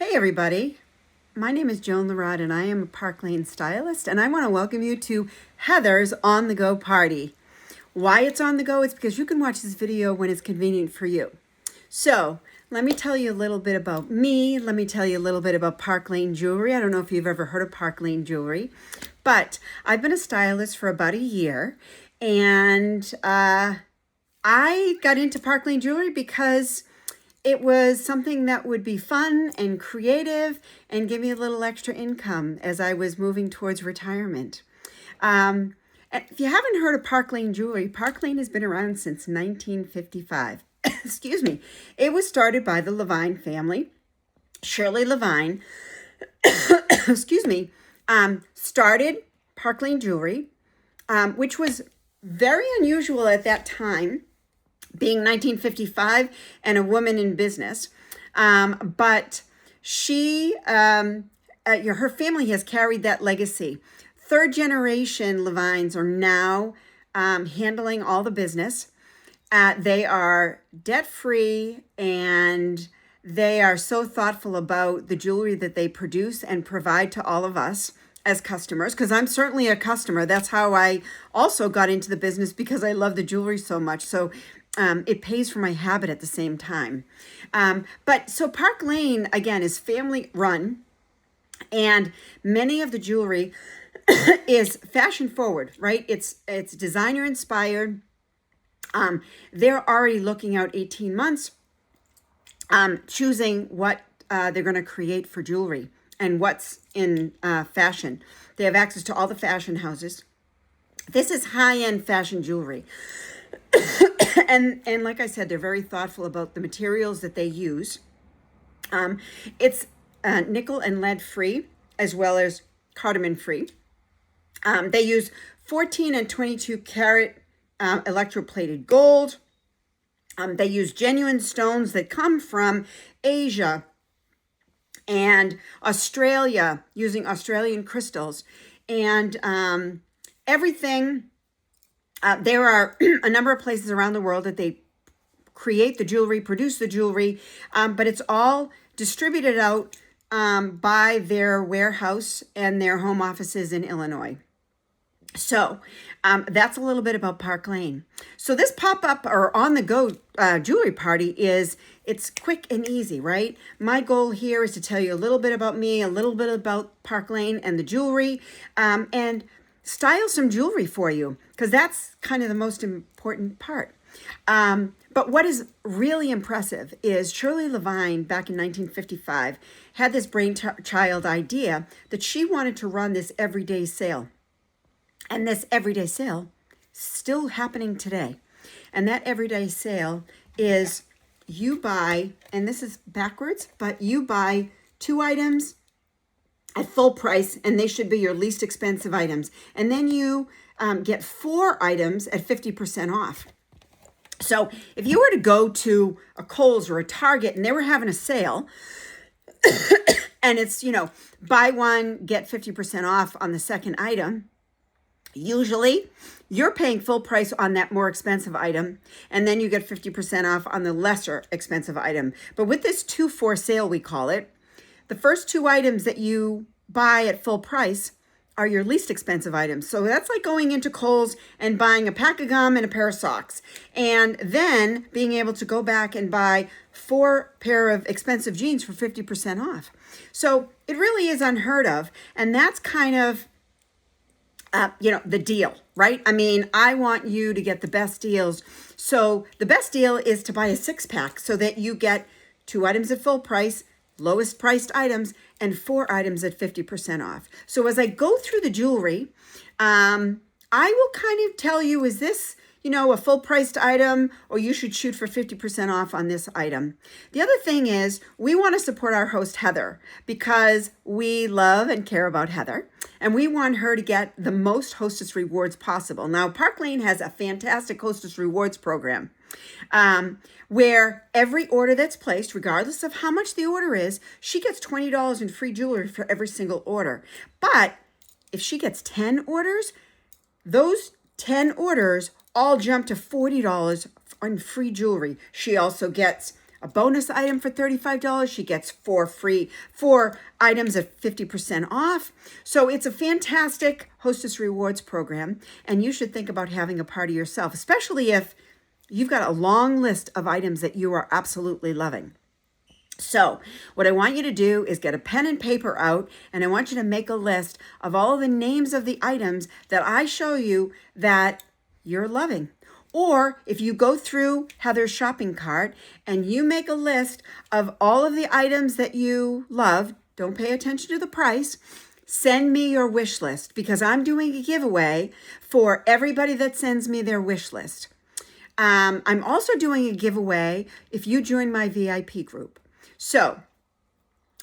Hey everybody, my name is Joan Larod and I am a Park Lane stylist, and I want to welcome you to Heather's On The Go Party. Why it's on the go is because you can watch this video when it's convenient for you. So let me tell you a little bit about me. Let me tell you a little bit about Park Lane Jewelry. I don't know if you've ever heard of Park Lane Jewelry, but I've been a stylist for about a year, and I got into Park Lane Jewelry because it was something that would be fun and creative and give me a little extra income as I was moving towards retirement. If you haven't heard of Park Lane Jewelry, Park Lane has been around since 1955. Excuse me. It was started by the Levine family. Shirley Levine, excuse me, started Park Lane Jewelry, which was very unusual at that time, being 1955 and a woman in business. But she, her family has carried that legacy. Third generation Levines are now handling all the business. They are debt free, and they are so thoughtful about the jewelry that they produce and provide to all of us as customers, because I'm certainly a customer. That's how I also got into the business, because I love the jewelry so much. So it pays for my habit at the same time. So Park Lane, again, is family run, and many of the jewelry is fashion forward, right? It's designer inspired. They're already looking out 18 months, choosing what they're going to create for jewelry and what's in fashion. They have access to all the fashion houses. This is high-end fashion jewelry. And like I said, they're very thoughtful about the materials that they use. It's nickel and lead free, as well as cardamom free. They use 14 and 22 karat electroplated gold. They use genuine stones that come from Asia and Australia, using Australian crystals. And everything, there are a number of places around the world that they create the jewelry, produce the jewelry, but it's all distributed out by their warehouse and their home offices in Illinois. So that's a little bit about Park Lane. So this pop-up or on-the-go jewelry party it's quick and easy, right? My goal here is to tell you a little bit about me, a little bit about Park Lane and the jewelry, and style some jewelry for you, because that's kind of the most important part. But what is really impressive is Shirley Levine, back in 1955, had this brainchild idea that she wanted to run this everyday sale. And this everyday sale still happening today. And that everyday sale is you buy, and this is backwards, but you buy 2 items at full price, and they should be your least expensive items. And then you get 4 items at 50% off. So if you were to go to a Kohl's or a Target and they were having a sale, and it's, buy one, get 50% off on the second item, usually you're paying full price on that more expensive item, and then you get 50% off on the lesser expensive item. But with this 2-for sale, we call it, the first 2 items that you buy at full price are your least expensive items. So that's like going into Kohl's and buying a pack of gum and a pair of socks, and then being able to go back and buy 4 pair of expensive jeans for 50% off. So it really is unheard of, and that's kind of the deal, right? I mean, I want you to get the best deals. So the best deal is to buy a 6-pack so that you get 2 items at full price, lowest priced items, and 4 items at 50% off. So as I go through the jewelry, I will kind of tell you, is this, a full priced item, or you should shoot for 50% off on this item. The other thing is, we want to support our host, Heather, because we love and care about Heather, and we want her to get the most Hostess rewards possible. Now, Park Lane has a fantastic Hostess rewards program, where every order that's placed, regardless of how much the order is, she gets $20 in free jewelry for every single order. But if she gets 10 orders, those 10 orders all jump to $40 on free jewelry. She also gets a bonus item for $35. She gets four items at 50% off. So it's a fantastic Hostess Rewards program, and you should think about having a party yourself, especially if you've got a long list of items that you are absolutely loving. So what I want you to do is get a pen and paper out, and I want you to make a list of all of the names of the items that I show you that you're loving. Or if you go through Heather's shopping cart and you make a list of all of the items that you love, don't pay attention to the price, send me your wish list, because I'm doing a giveaway for everybody that sends me their wish list. I'm also doing a giveaway if you join my VIP group. So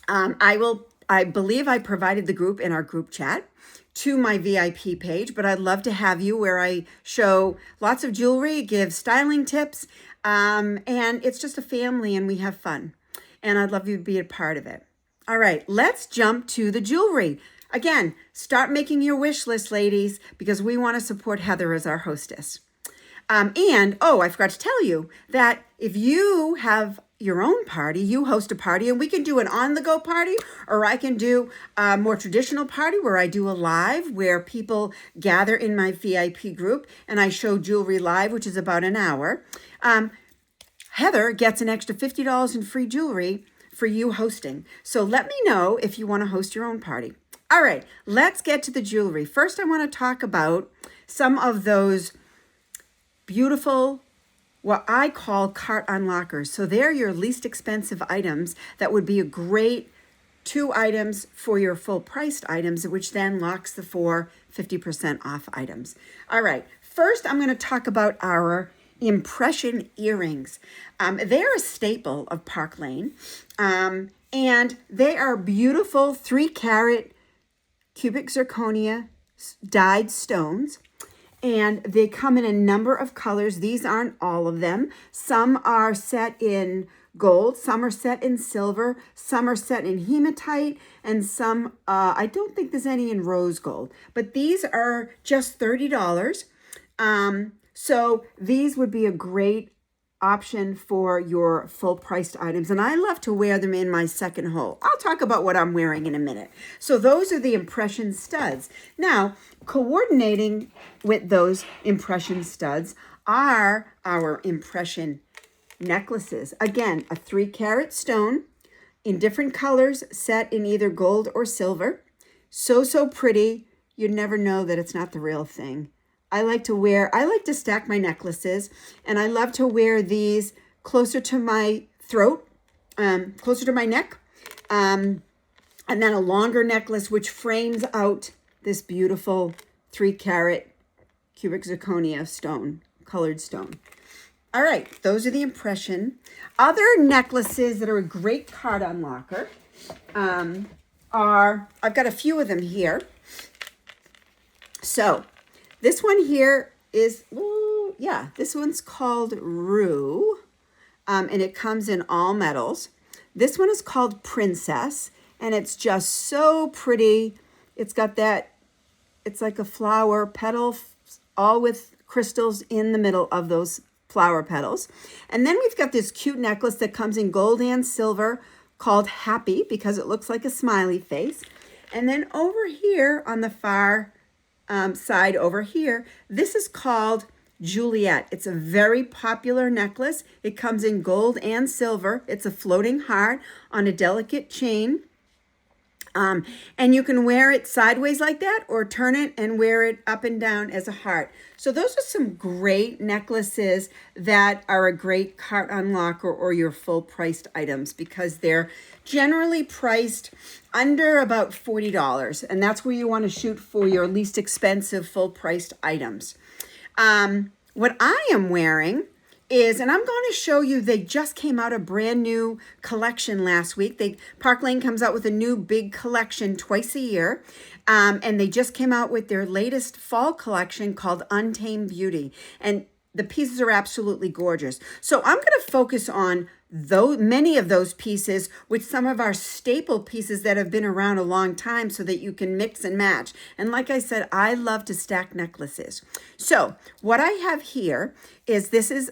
I believe I provided the group in our group chat to my VIP page, but I'd love to have you, where I show lots of jewelry, give styling tips, and it's just a family and we have fun. And I'd love you to be a part of it. All right, let's jump to the jewelry. Again, start making your wish list, ladies, because we want to support Heather as our hostess. I forgot to tell you that if you have your own party, you host a party, and we can do an on-the-go party, or I can do a more traditional party where I do a live where people gather in my VIP group and I show jewelry live, which is about an hour. Heather gets an extra $50 in free jewelry for you hosting. So let me know if you want to host your own party. All right, let's get to the jewelry. First, I want to talk about some of those beautiful, what I call cart unlockers. So they're your least expensive items that would be a great 2 items for your full priced items, which then locks the 50% off items. All right, first I'm going to talk about our impression earrings. They're a staple of Park Lane, and they are beautiful 3-carat cubic zirconia dyed stones. And they come in a number of colors. These aren't all of them. Some are set in gold, some are set in silver, some are set in hematite, and some, I don't think there's any in rose gold. But these are just $30. So these would be a great option for your full priced items. And I love to wear them in my second hole. I'll talk about what I'm wearing in a minute. So those are the impression studs. Now, coordinating with those impression studs are our impression necklaces. Again, a 3-carat stone in different colors, set in either gold or silver. So pretty. You'd never know that it's not the real thing. I like to stack my necklaces, and I love to wear these closer to my throat, closer to my neck, and then a longer necklace which frames out this beautiful 3-carat cubic zirconia stone, colored stone. All right, those are the impression. Other necklaces that are a great card unlocker I've got a few of them here. So this one here is, this one's called Rue, and it comes in all metals. This one is called Princess, and it's just so pretty. It's got that, it's like a flower petal, all with crystals in the middle of those flower petals. And then we've got this cute necklace that comes in gold and silver called Happy, because it looks like a smiley face. And then over here on the far side over here, this is called Juliet. It's a very popular necklace. It comes in gold and silver. It's a floating heart on a delicate chain. And you can wear it sideways like that, or turn it and wear it up and down as a heart. So those are some great necklaces that are a great cart unlocker or your full priced items, because they're generally priced under about $40. And that's where you want to shoot for your least expensive full priced items. What I am wearing is, and I'm going to show you, they just came out a brand new collection last week. Park Lane comes out with a new big collection twice a year. And they just came out with their latest fall collection called Untamed Beauty. And the pieces are absolutely gorgeous. So I'm going to focus on many of those pieces with some of our staple pieces that have been around a long time, so that you can mix and match. And like I said, I love to stack necklaces. So what I have here is, this is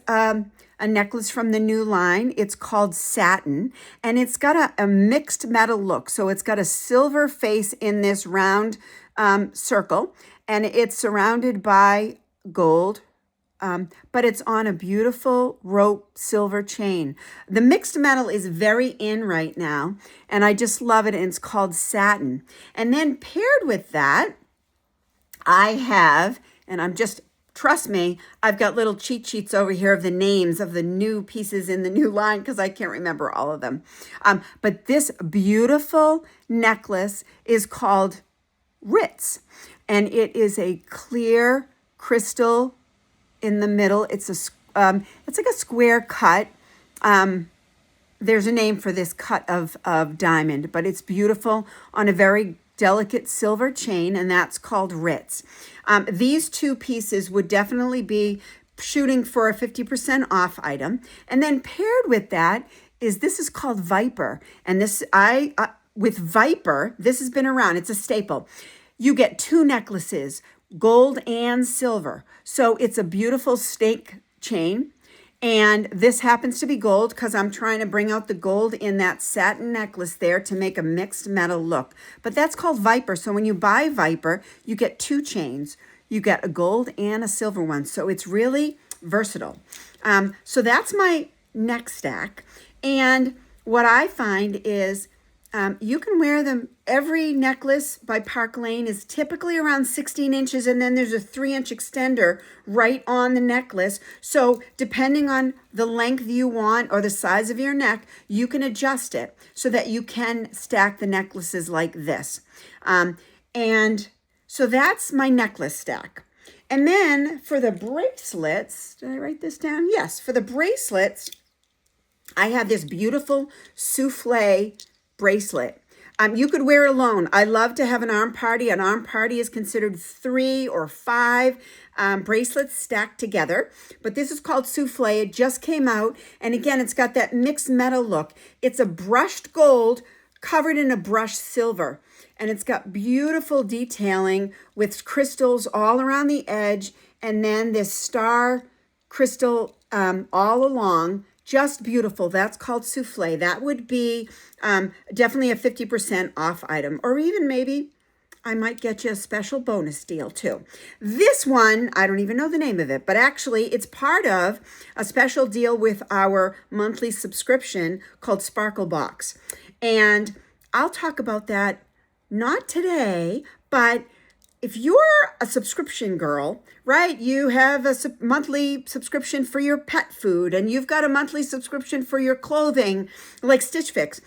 a necklace from the new line. It's called Satin, and it's got a mixed metal look. So it's got a silver face in this round circle, and it's surrounded by gold, but it's on a beautiful rope silver chain. The mixed metal is very in right now, and I just love it, and it's called Satin. And then paired with that, I have, and I'm just, trust me, I've got little cheat sheets over here of the names of the new pieces in the new line because I can't remember all of them. But this beautiful necklace is called Ritz, and it is a clear crystal in the middle. It's like a square cut. There's a name for this cut of diamond, but it's beautiful on a very delicate silver chain, and that's called Ritz. These two pieces would definitely be shooting for a 50% off item. And then paired with that this is called Viper. And this, with Viper, this has been around. It's a staple. You get two necklaces, gold and silver. So it's a beautiful snake chain. And this happens to be gold because I'm trying to bring out the gold in that satin necklace there to make a mixed metal look. But that's called Viper. So when you buy Viper, you get two chains. You get a gold and a silver one. So it's really versatile. So that's my neck stack. And what I find is you can wear them. Every necklace by Park Lane is typically around 16 inches, and then there's a 3-inch extender right on the necklace. So depending on the length you want or the size of your neck, you can adjust it so that you can stack the necklaces like this. And so that's my necklace stack. And then for the bracelets, did I write this down? Yes, for the bracelets, I have this beautiful souffle bracelet. You could wear it alone. I love to have an arm party. An arm party is considered 3 or 5 bracelets stacked together. But this is called souffle. It just came out. And again, it's got that mixed metal look. It's a brushed gold covered in a brushed silver. And it's got beautiful detailing with crystals all around the edge. And then this star crystal all along. Just beautiful. That's called souffle. That would be definitely a 50% off item. Or even maybe I might get you a special bonus deal too. This one, I don't even know the name of it, but actually it's part of a special deal with our monthly subscription called Sparkle Box. And I'll talk about that not today, but if you're a subscription girl, right, you have a monthly subscription for your pet food, and you've got a monthly subscription for your clothing, like Stitch Fix.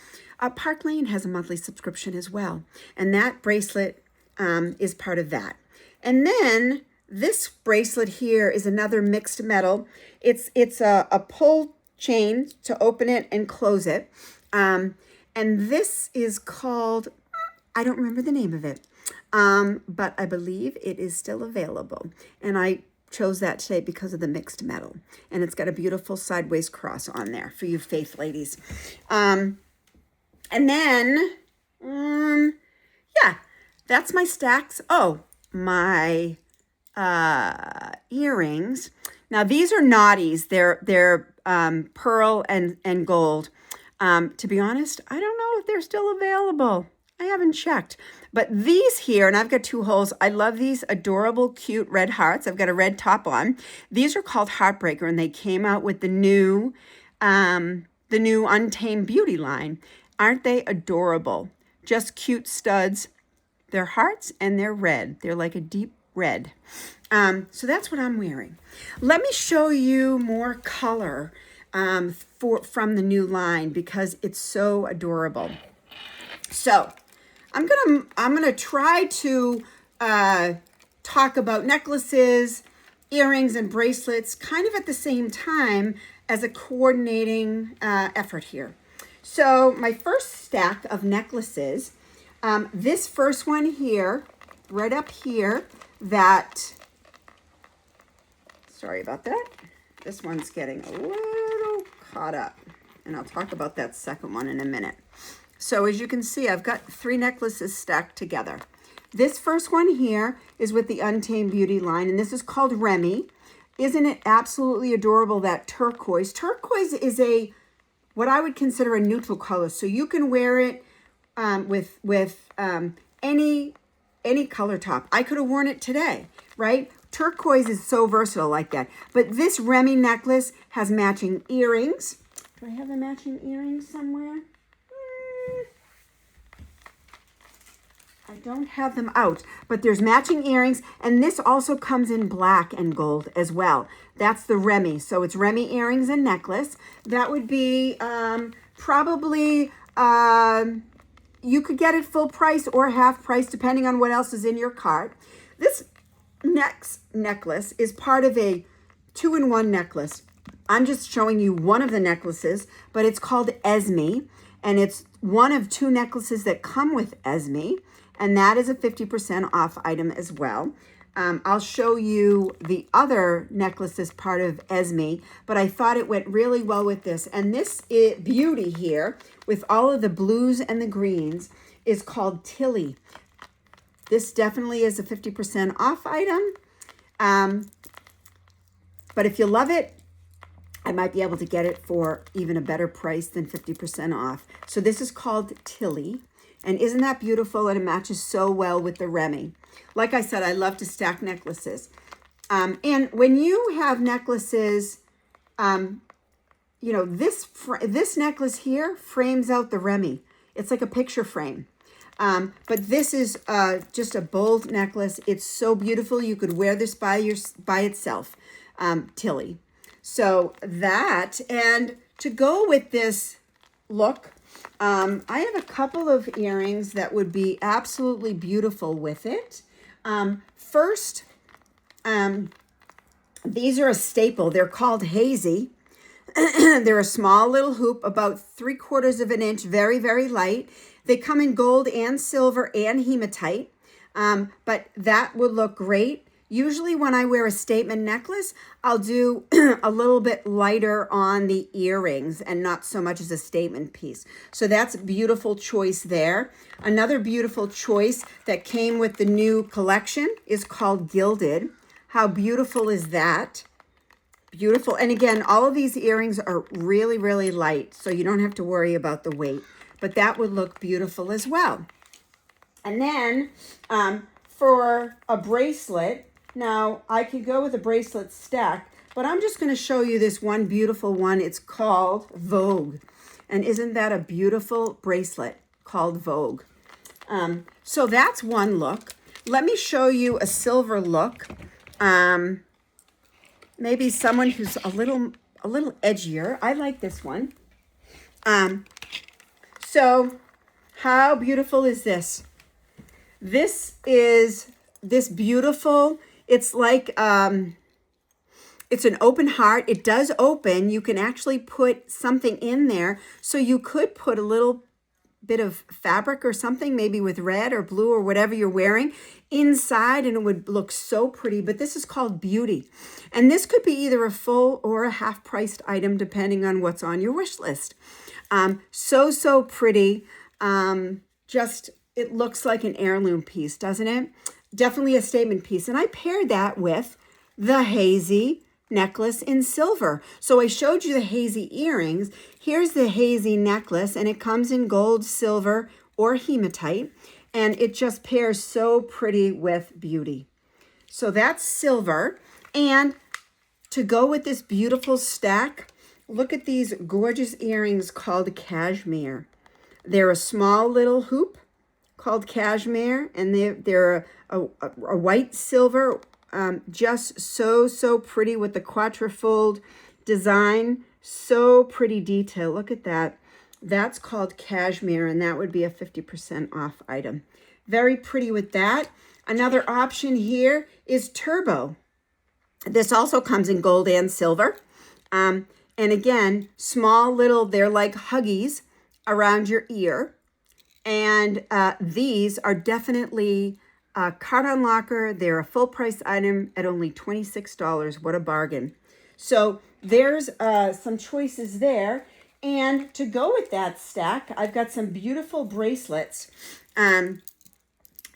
Park Lane has a monthly subscription as well, and that bracelet is part of that. And then this bracelet here is another mixed metal. It's a pull chain to open it and close it. And this is called, I don't remember the name of it. But I believe it is still available. And I chose that today because of the mixed metal. And it's got a beautiful sideways cross on there for you faith ladies. And then, yeah, that's my stacks. Oh, my earrings. Now, these are naughties. They're pearl and gold. To be honest, I don't know if they're still available. I haven't checked. But these here, and I've got 2 holes. I love these adorable, cute red hearts. I've got a red top on. These are called Heartbreaker, and they came out with the new Untamed Beauty line. Aren't they adorable? Just cute studs. They're hearts and they're red. They're like a deep red. So that's what I'm wearing. Let me show you more color from the new line because it's so adorable. So I'm gonna try to talk about necklaces, earrings, and bracelets kind of at the same time as a coordinating effort here. So my first stack of necklaces, this first one here, right up here, sorry about that. This one's getting a little caught up, and I'll talk about that second one in a minute. So as you can see, I've got 3 necklaces stacked together. This first one here is with the Untamed Beauty line, and this is called Remy. Isn't it absolutely adorable, that turquoise? Turquoise is what I would consider a neutral color. So you can wear it with any color top. I could have worn it today, right? Turquoise is so versatile like that. But this Remy necklace has matching earrings. Do I have the matching earrings somewhere? I don't have them out, but there's matching earrings, and this also comes in black and gold as well. That's the Remy. So it's Remy earrings and necklace. That would be probably, you could get it full price or half price, depending on what else is in your cart. This next necklace is part of a 2-in-1 necklace. I'm just showing you one of the necklaces, but it's called Esme, and it's one of 2 necklaces that come with Esme, and that is a 50% off item as well. I'll show you the other necklaces part of Esme, but I thought it went really well with this. And this beauty here, with all of the blues and the greens, is called Tilly. This definitely is a 50% off item. But if you love it, I might be able to get it for even a better price than 50% off. So this is called Tilly. And isn't that beautiful? And it matches so well with the Remy. Like I said, I love to stack necklaces. And when you have necklaces, you know, this necklace here frames out the Remy. It's like a picture frame. But this is just a bold necklace. It's so beautiful. You could wear this by itself, Tilly. So that, and to go with this look, I have a couple of earrings that would be absolutely beautiful with it. First, these are a staple. They're called Hazy. They're a small little hoop, about 3/4 of an inch, very, very light. They come in gold and silver and hematite, but that would look great. Usually when I wear a statement necklace, I'll do a little bit lighter on the earrings and not so much as a statement piece. So that's a beautiful choice there. Another beautiful choice that came with the new collection is called Gilded. How beautiful is that? Beautiful. And again, all of these earrings are really, really light, so you don't have to worry about the weight. But that would look beautiful as well. And then for a bracelet, now, I could go with a bracelet stack, but I'm just going to show you this one beautiful one. It's called Vogue. And isn't that a beautiful bracelet called Vogue? So that's one look. Let me show you a silver look. Maybe someone who's a little edgier. I like this one. So how beautiful is this? This is this beautiful. It's like, it's an open heart. It does open. You can actually put something in there. So you could put a little bit of fabric or something, maybe with red or blue or whatever you're wearing inside, and it would look so pretty. But this is called Beauty. And this could be either a full or a half-priced item, depending on what's on your wish list. So pretty. Just, it looks like an heirloom piece, doesn't it? Definitely a statement piece. And I paired that with the Hazy necklace in silver. So I showed you the Hazy earrings. Here's the Hazy necklace, and it comes in gold, silver, or hematite. And it just pairs so pretty with Beauty. So that's silver. And to go with this beautiful stack, look at these gorgeous earrings called Cashmere. They're a small little hoop called Cashmere, and they're a white silver, just so pretty with the quatrefold design. So pretty detail. Look at that. That's called Cashmere, and that would be a 50% off item. Very pretty with that. Another option here is Turbo. This also comes in gold and silver. And again, small little, they're like Huggies around your ear. And these are definitely card unlocker. They're a full price item at only $26. What a bargain. So there's some choices there. And to go with that stack, I've got some beautiful bracelets.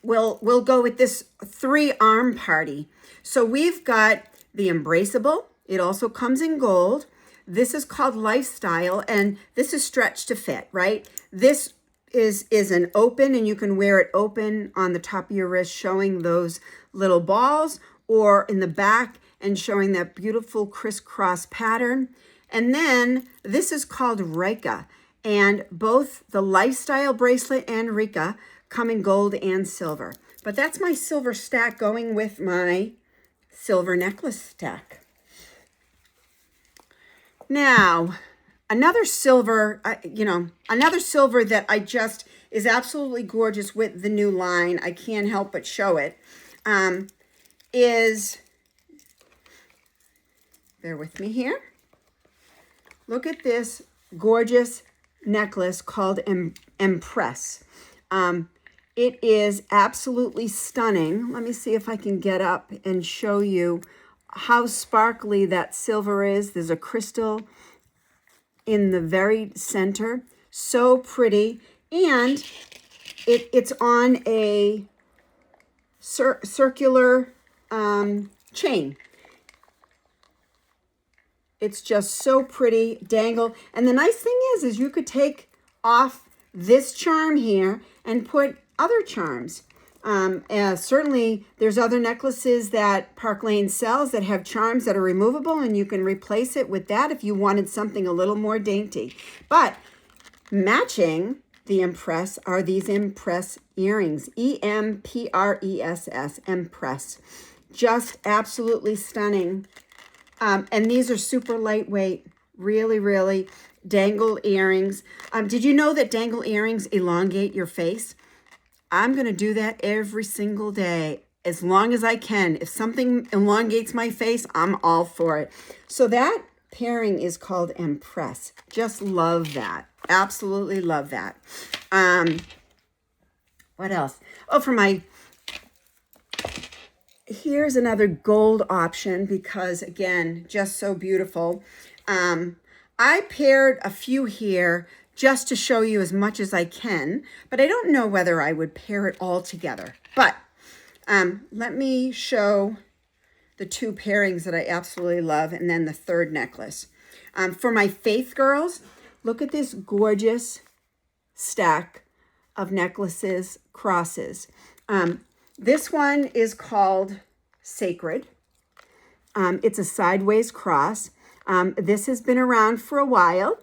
We'll go with this 3-arm party. So we've got the Embraceable. It also comes in gold. This is called Lifestyle, and this is stretched to fit, right? This is an open, and you can wear it open on the top of your wrist, showing those little balls, or in the back and showing that beautiful crisscross pattern. And then this is called Rika, and both the Lifestyle bracelet and Rika come in gold and silver. But that's my silver stack going with my silver necklace stack. Now, another silver, another silver that I just is absolutely gorgeous with the new line, I can't help but show it, is, bear with me here. Look at this gorgeous necklace called Empress. It is absolutely stunning. Let me see if I can get up and show you how sparkly that silver is. There's a crystal in the very center. So pretty. And it's on a circular chain. It's just so pretty, dangle. And the nice thing is you could take off this charm here and put other charms. Certainly, there's other necklaces that Park Lane sells that have charms that are removable, and you can replace it with that if you wanted something a little more dainty. But matching the Empress are these Empress earrings, E-M-P-R-E-S-S, Empress. Just absolutely stunning. And these are super lightweight, really, really dangle earrings. Did you know that dangle earrings elongate your face? I'm going to do that every single day as long as I can. If something elongates my face, I'm all for it. So that pairing is called Empress. Just love that. Absolutely love that. What else? Oh, here's another gold option because, again, just so beautiful. I paired a few here just to show you as much as I can, but I don't know whether I would pair it all together. But let me show the two pairings that I absolutely love, and then the third necklace. For my Faith girls, look at this gorgeous stack of necklaces, crosses. This one is called Sacred. It's a sideways cross. This has been around for a while.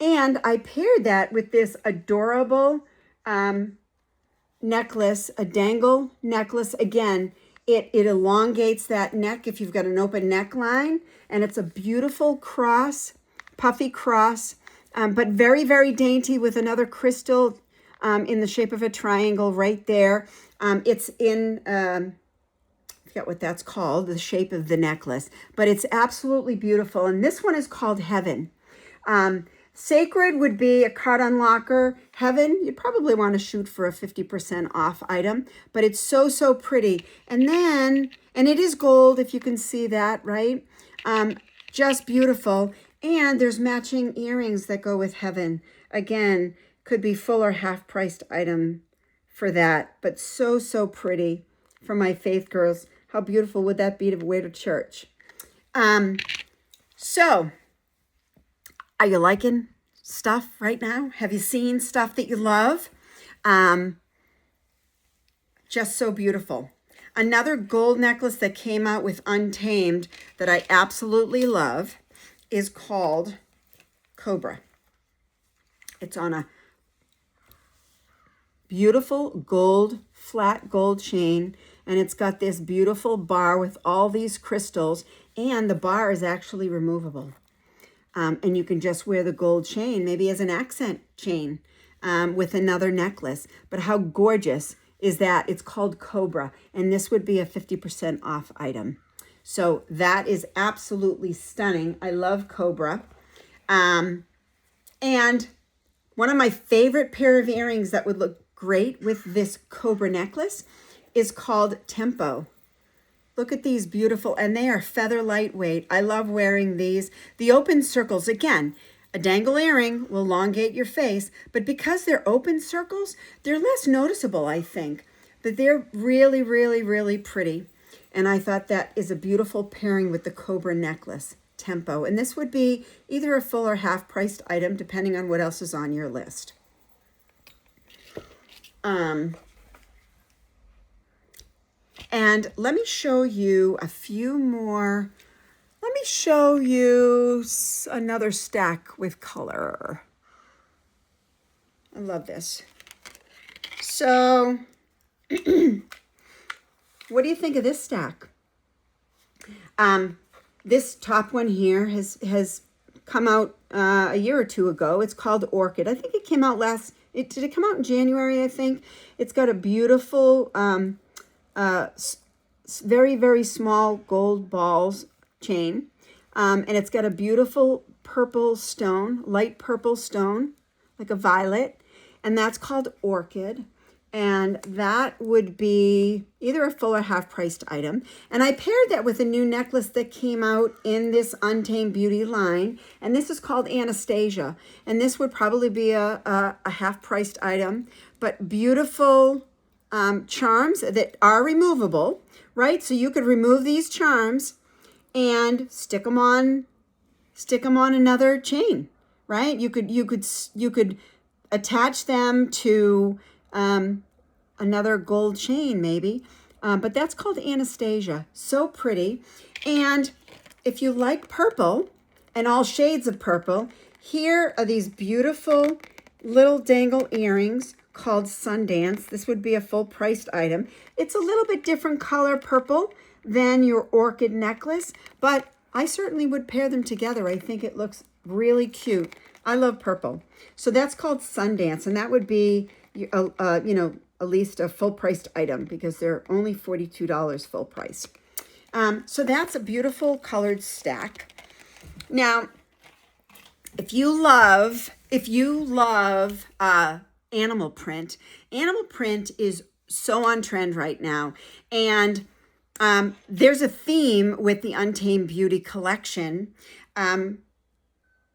And I paired that with this adorable necklace, a dangle necklace. Again, it elongates that neck if you've got an open neckline. And it's a beautiful cross, puffy cross, but very, very dainty with another crystal in the shape of a triangle right there. It's in, I forget what that's called, the shape of the necklace. But it's absolutely beautiful. And this one is called Heaven. Sacred would be a card unlocker. Heaven, you'd probably want to shoot for a 50% off item, but it's so, so pretty. And it is gold, if you can see that, right? Just beautiful. And there's matching earrings that go with Heaven. Again, could be full or half-priced item for that, but so, so pretty for my Faith girls. How beautiful would that be to wear to church? So, are you liking stuff right now? Have you seen stuff that you love? Just so beautiful. Another gold necklace that came out with Untamed that I absolutely love is called Cobra. It's on a beautiful gold, flat gold chain, and it's got this beautiful bar with all these crystals, and the bar is actually removable. And you can just wear the gold chain, maybe as an accent chain with another necklace. But how gorgeous is that? It's called Cobra, and this would be a 50% off item. So that is absolutely stunning. I love Cobra. And one of my favorite pair of earrings that would look great with this Cobra necklace is called Tempo. Look at these beautiful, and they are feather lightweight. I love wearing these. The open circles, again, a dangle earring will elongate your face, but because they're open circles, they're less noticeable, I think. But they're really, really, really pretty. And I thought that is a beautiful pairing with the Cobra necklace, Tempo. And this would be either a full or half-priced item, depending on what else is on your list. And let me show you a few more. Let me show you another stack with color. I love this. So, what do you think of this stack? This top one here has come out a year or two ago. It's called Orchid. I think it came out did it come out in January, I think? It's got a beautiful, very, very small gold balls chain. And it's got a beautiful purple stone, light purple stone, like a violet. And that's called Orchid. And that would be either a full or half-priced item. And I paired that with a new necklace that came out in this Untamed Beauty line. And this is called Anastasia. And this would probably be a half-priced item. But beautiful charms that are removable, right? So you could remove these charms and stick them on another chain, right? You could attach them to another gold chain maybe, but that's called Anastasia. So pretty. And if you like purple and all shades of purple, here are these beautiful little dangle earrings called Sundance. This would be a full-priced item. It's a little bit different color purple than your Orchid necklace, but I certainly would pair them together. I think it looks really cute. I love purple. So that's called Sundance, and that would be, at least a full-priced item because they're only $42 full price. So that's a beautiful colored stack. Now, if you love animal print is so on trend right now, and there's a theme with the Untamed Beauty collection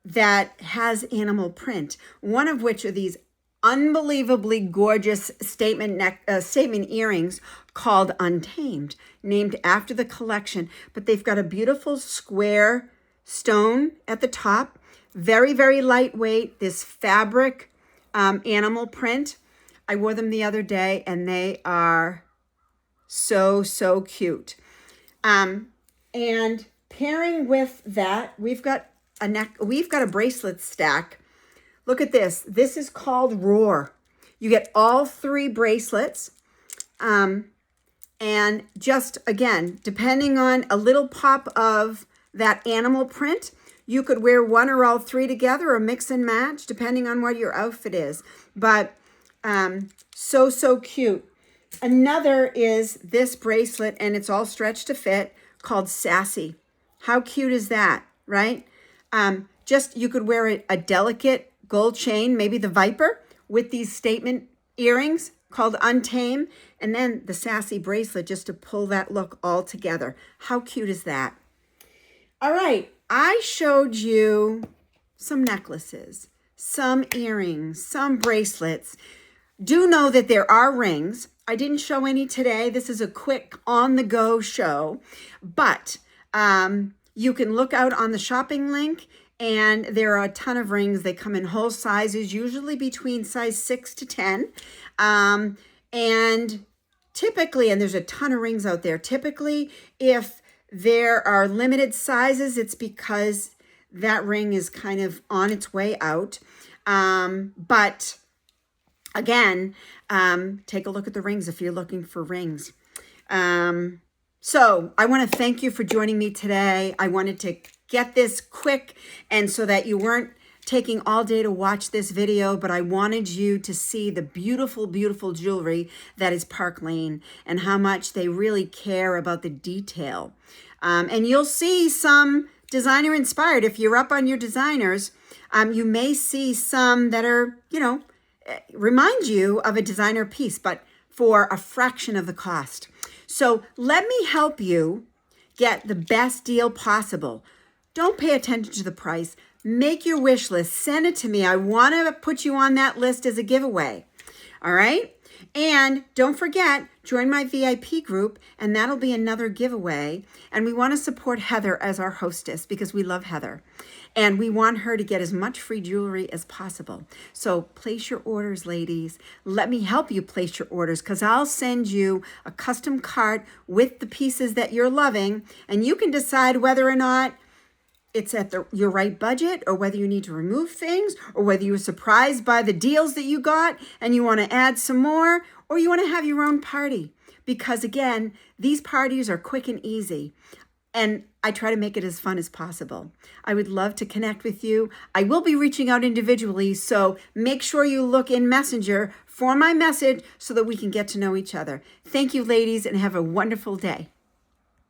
that has animal print, one of which are these unbelievably gorgeous statement earrings called Untamed, named after the collection. But they've got a beautiful square stone at the top, very, very lightweight, this fabric animal print. I wore them the other day, and they are so, so cute. And pairing with that, we've got a bracelet stack. Look at this. This is called Roar. You get all 3 bracelets. And just, again, depending on a little pop of that animal print, you could wear one or all 3 together or mix and match, depending on what your outfit is. But so, so cute. Another is this bracelet, and it's all stretched to fit, called Sassy. How cute is that, right? Just, you could wear a delicate gold chain, maybe the Viper, with these statement earrings called Untamed, and then the Sassy bracelet just to pull that look all together. How cute is that? All right, I showed you some necklaces, some earrings, some bracelets. Do know that there are rings. I didn't show any today. This is a quick on-the-go show, but you can look out on the shopping link, and there are a ton of rings. They come in whole sizes, usually between size 6 to 10. And typically, and there's a ton of rings out there, typically if there are limited sizes, it's because that ring is kind of on its way out. But again, take a look at the rings if you're looking for rings. So I want to thank you for joining me today. I wanted to get this quick, and so that you weren't taking all day to watch this video, but I wanted you to see the beautiful, beautiful jewelry that is Park Lane and how much they really care about the detail. And you'll see some designer inspired. If you're up on your designers, you may see some that are, remind you of a designer piece, but for a fraction of the cost. So let me help you get the best deal possible. Don't pay attention to the price. Make your wish list. Send it to me. I want to put you on that list as a giveaway. All right? And don't forget, join my VIP group, and that'll be another giveaway. And we want to support Heather as our hostess because we love Heather. And we want her to get as much free jewelry as possible. So place your orders, ladies. Let me help you place your orders because I'll send you a custom cart with the pieces that you're loving. And you can decide whether or not it's at your right budget, or whether you need to remove things, or whether you were surprised by the deals that you got and you want to add some more, or you want to have your own party. Because again, these parties are quick and easy. And I try to make it as fun as possible. I would love to connect with you. I will be reaching out individually, so make sure you look in Messenger for my message so that we can get to know each other. Thank you, ladies, and have a wonderful day.